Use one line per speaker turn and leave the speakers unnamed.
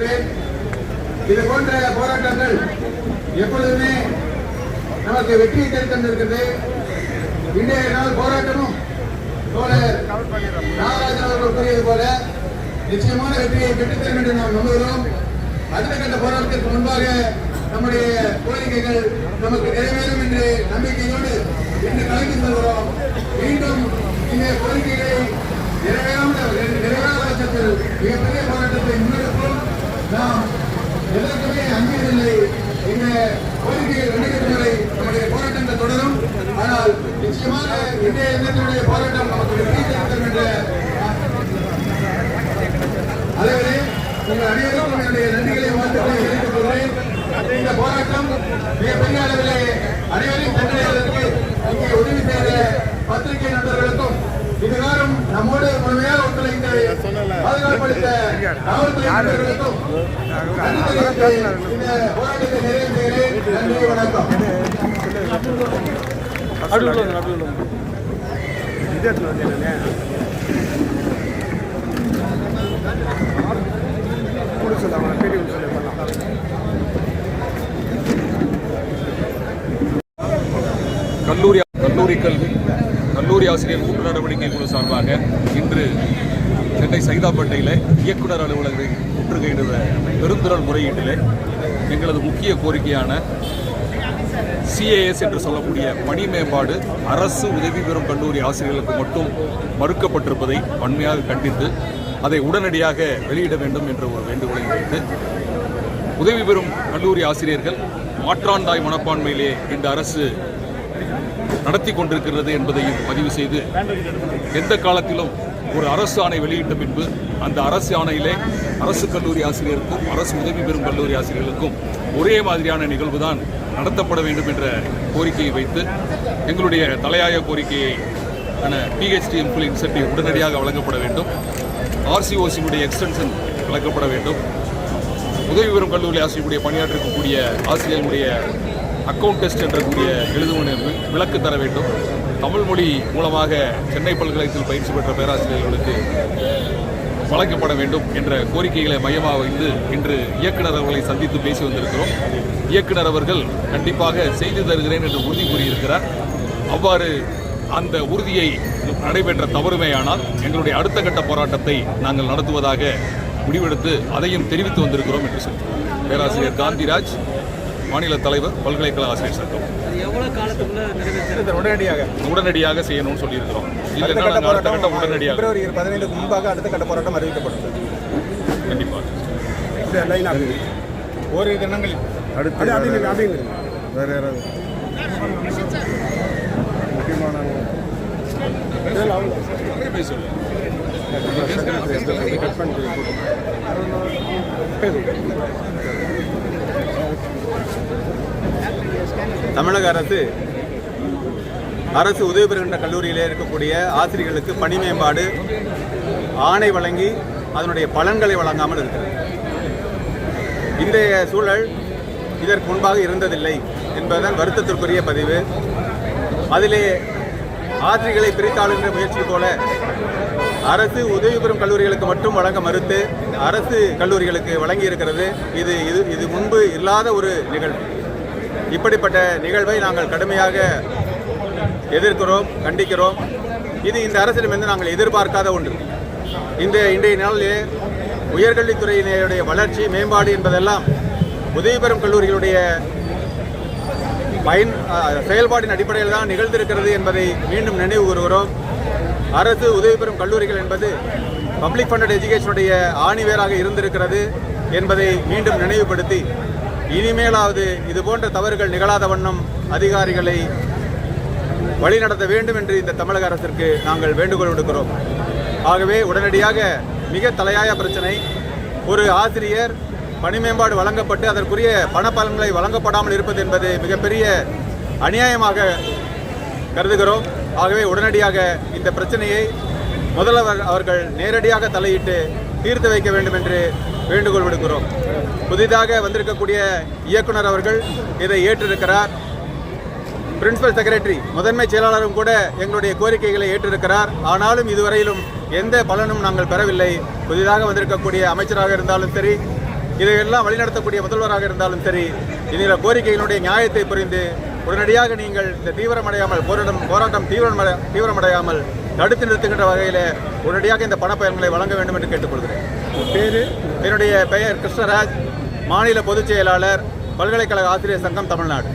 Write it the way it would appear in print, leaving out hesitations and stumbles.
இது போன்ற போராட்டங்கள் எப்பொழுதுமே நமக்கு வெற்றியை தந்திருக்கிறது. இன்றைய நாள் போராட்டமும் தோழர் நாகராஜன் அவர்கள் கூறியது போல நிச்சயமான வெற்றியை பெற்றுத்தரும் என்று நாம் நம்புகிறோம். அடுத்த கட்ட போராட்டத்திற்கு முன்பாக நம்முடைய கோரிக்கைகள் நமக்கு நிறைவேறும் என்று நம்பிக்கையோடு இன்று கலந்து செல்கிறோம். மீண்டும் இந்த கோரிக்கைகளை நிறைவேறாத பட்சத்தில் மிகப்பெரிய போராட்டத்தை முன்னெடுப்போம். நாம் எதற்குமே அஞ்சியதில்லை. இந்த கோரிக்கைகள் வெடிக்கும் வரை நம்முடைய போராட்டங்கள் தொடரும். ஆனால் நிச்சயமாக இன்றைய தினத்தினுடைய போராட்டம் நமக்கு வெற்றி தரும் என்ற அளவிலே உங்கள் அனைவருக்கும் என்னுடைய நன்றிகளை வாழ்த்துக்களை தெரிவித்துக் கொள்கிறேன். இந்த போராட்டம் மிகப்பெரிய அளவிலே அனைவரையும் சென்றடைவதற்கு இங்கே உதவி செய்த பத்திரிகை நண்பர்களுக்கும் இதுகாரும் நம்மோடு முழுமையாக ஒத்துழைத்து பாதுகாப்பளித்த காவல்துறை நண்பர்களுக்கும் இந்த போராட்டத்தை நிறைவு செய்கிறேன். நன்றி, வணக்கம்.
கல்லூரி ஆசிரியர் கூட்டு நடவடிக்கை குழு சார்பாக இன்று சென்னை சைதாப்பேட்டையில் இயக்குனர் அலுவலகத்தை முற்றுகையிடுற பெருந்திரள் முறையீட்டில் எங்களது முக்கிய கோரிக்கையான CAS என்று சொல்லக்கூடிய பணி மேம்பாடு அரசு உதவி பெறும் கல்லூரி ஆசிரியர்களுக்கு மட்டும் மறுக்கப்பட்டிருப்பதை வன்மையாக கண்டித்து அதை உடனடியாக வெளியிட வேண்டும் என்ற ஒரு வேண்டுகோளை வைத்து உதவி பெறும் கல்லூரி ஆசிரியர்கள் மாற்றாந்தாய் மனப்பான்மையிலே இந்த அரசு நடத்தி கொண்டிருக்கிறது என்பதையும் பதிவு செய்து எந்த காலத்திலும் ஒரு அரசு ஆணை வெளியிட்ட பின்பு அந்த அரசு ஆணையிலே அரசு கல்லூரி ஆசிரியருக்கும் அரசு உதவி பெறும் கல்லூரி ஆசிரியர்களுக்கும் ஒரே மாதிரியான நிகழ்வுதான் நடத்தப்பட வேண்டும் என்ற கோரிக்கையை வைத்து எங்களுடைய தலையாய கோரிக்கையை PhD எம்ஃபில் இன்சென்டிவ் உடனடியாக வழங்கப்பட வேண்டும். RCOC எக்ஸ்டென்ஷன் வழங்கப்பட வேண்டும். உதவி பெறும் கல்லூரி ஆசிரியர்களுடைய பணியாற்றக்கூடிய ஆசிரியர்களுடைய அக்கவுண்ட் டெஸ்ட் என்ற கூடிய எழுதுவன விலக்கு தர வேண்டும். தமிழ் மொழி மூலமாக சென்னை பல்கலைக்கழகத்தில் பயிற்சி பெற்ற பேராசிரியர்களுக்கு வழங்கப்பட வேண்டும் என்ற கோரிக்கைகளை மையமாக வைத்து இன்று இயக்குனர் அவர்களை சந்தித்து பேசி வந்திருக்கிறோம். இயக்குனர் அவர்கள் கண்டிப்பாக செய்து தருகிறேன் என்று உறுதி கூறியிருக்கிறார். அவ்வாறு அந்த உறுதியை நடைபெற்ற தவறுமையானால் எங்களுடைய அடுத்த கட்ட போராட்டத்தை நாங்கள் நடத்துவதாக முடிவெடுத்து அதையும் தெரிவித்து வந்திருக்கிறோம் என்று சொல்கிறோம். பேராசிரியர் காந்திராஜ், மாநில தலைவர், பல்கலைக்கழக ஆசிரியர் சங்கம். உடனடியாக செய்யணும்னு சொல்லியிருக்கிறோம். இல்லைன்னா நாங்கள் அடுத்த கட்டம் உடனடியாக
February 15 முன்பாக அடுத்த கட்ட போராட்டம் அறிவிக்கப்படும்.
கண்டிப்பாக
ஒரு தினங்கள் அடுத்து வேறு யாராவது முக்கியமான
தமிழக அரசு உதவி பெறுகின்ற கல்லூரியிலே இருக்கக்கூடிய ஆசிரியர்களுக்கு பணி மேம்பாடு ஆணை வழங்கி அதனுடைய பலன்களை வழங்காமல் இருக்கிறது. இன்றைய சூழல் இதற்கு முன்பாக இருந்ததில்லை என்பதுதான் வருத்தத்திற்குரிய பதிவு. அதிலே ஆசிரியர்களை பிரித்தாளுகின்ற முயற்சி போல அரசு உதவி பெறும் கல்லூரிகளுக்கு மட்டும் வழங்க மறுத்து அரசு கல்லூரிகளுக்கு வழங்கி இருக்கிறது. இது முன்பு இல்லாத ஒரு நிகழ்வு. இப்படிப்பட்ட நிகழ்வை நாங்கள் கடுமையாக எதிர்க்கிறோம், கண்டிக்கிறோம். இது இந்த அரசிடமிருந்து நாங்கள் எதிர்பார்க்காத ஒன்று. இன்றைய நாளிலே உயர்கல்வித்துறையினுடைய வளர்ச்சி மேம்பாடு என்பதெல்லாம் உதவி பெறும் கல்லூரிகளுடைய செயல்பாட்டின் அடிப்படையில் தான் நிகழ்ந்திருக்கிறது என்பதை மீண்டும் நினைவு கூறுகிறோம். அரசு உதவி பெறும் கல்லூரிகள் என்பது பப்ளிக் ஃபண்டட் எஜுகேஷனுடைய ஆணிவேராக இருந்திருக்கிறது என்பதை மீண்டும் நினைவுபடுத்தி இனிமேலாவது இது போன்ற தவறுகள் நிகழாத வண்ணம் அதிகாரிகளை வழிநடத்த வேண்டும் என்று இந்த தமிழக அரசிற்கு நாங்கள் வேண்டுகோள் விடுக்கிறோம். ஆகவே உடனடியாக மிக தலையாய பிரச்சனை, ஒரு ஆசிரியர் பணி மேம்பாடு வழங்கப்பட்டு அதற்குரிய பணப்பலன்களை வழங்கப்படாமல் இருப்பது என்பது மிகப்பெரிய அநியாயமாக கருதுகிறோம். ஆகவே உடனடியாக இந்த பிரச்சனையை முதல்வர் அவர்கள் நேரடியாக தலையிட்டு தீர்த்து வைக்க வேண்டும் என்று வேண்டுகோள் விடுக்கிறோம். புதிதாக வந்திருக்கக்கூடிய இயக்குனர் அவர்கள் இதை ஏற்றிருக்கிறார். பிரின்சிபல் செக்ரட்டரி, முதன்மை செயலாளரும் கூட எங்களுடைய கோரிக்கைகளை ஏற்றிருக்கிறார். ஆனாலும் இதுவரையிலும் எந்த பலனும் நாங்கள் பெறவில்லை. புதிதாக வந்திருக்கக்கூடிய அமைச்சராக இருந்தாலும் சரி, இதையெல்லாம் வழிநடத்தக்கூடிய முதல்வராக இருந்தாலும் சரி, இதில் கோரிக்கைகளுடைய நியாயத்தை புரிந்து உடனடியாக நீங்கள் இந்த போராட்டம் தீவிரமடையாமல் தடுத்து நிறுத்துகின்ற வகையில் உடனடியாக இந்த பணப்பயன்களை வழங்க வேண்டும் என்று கேட்டுக்கொள்கிறேன். என்னுடைய பெயர் கிருஷ்ணராஜ், மாநில பொதுச் செயலாளர், பல்கலைக்கழக ஆசிரியர் சங்கம், தமிழ்நாடு.